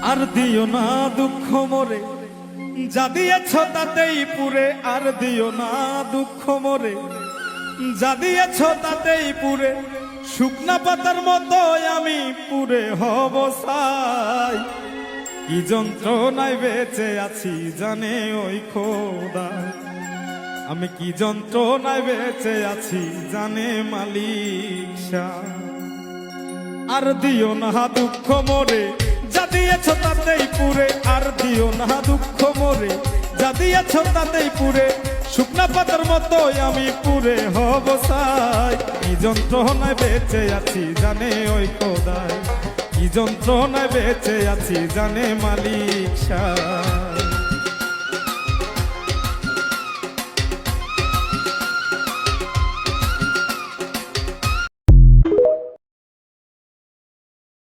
আর দিও না দুঃখ মোরে, যা দিয়েছ তাতেই পুরে। আর দিও না দুঃখ মোরে, যা দিয়েছ তাতেই পুরে। শুকনা পাতার মতো আমি পুরে হব ছাই। কি যন্ত্রণায় বেঁচে আছি জানে ওই খোদা, আমি কি যন্ত্রণায় বেঁচে আছি জানে মালিক শাহ। আর দিও না দুঃখ মোরে, যা দিয়েছ তাতেই পুরে। আর দিও না দুঃখ মোরে, যা দিয়েছ তাতেই পুরে। শুকনা পাতার মতো আমি পুরে হব ছাই। কি যন্ত্রণায় বেঁচে আছি জানে ওই খোদাই, কি যন্ত্রণায় বেঁচে আছি জানে মালিক শাহ।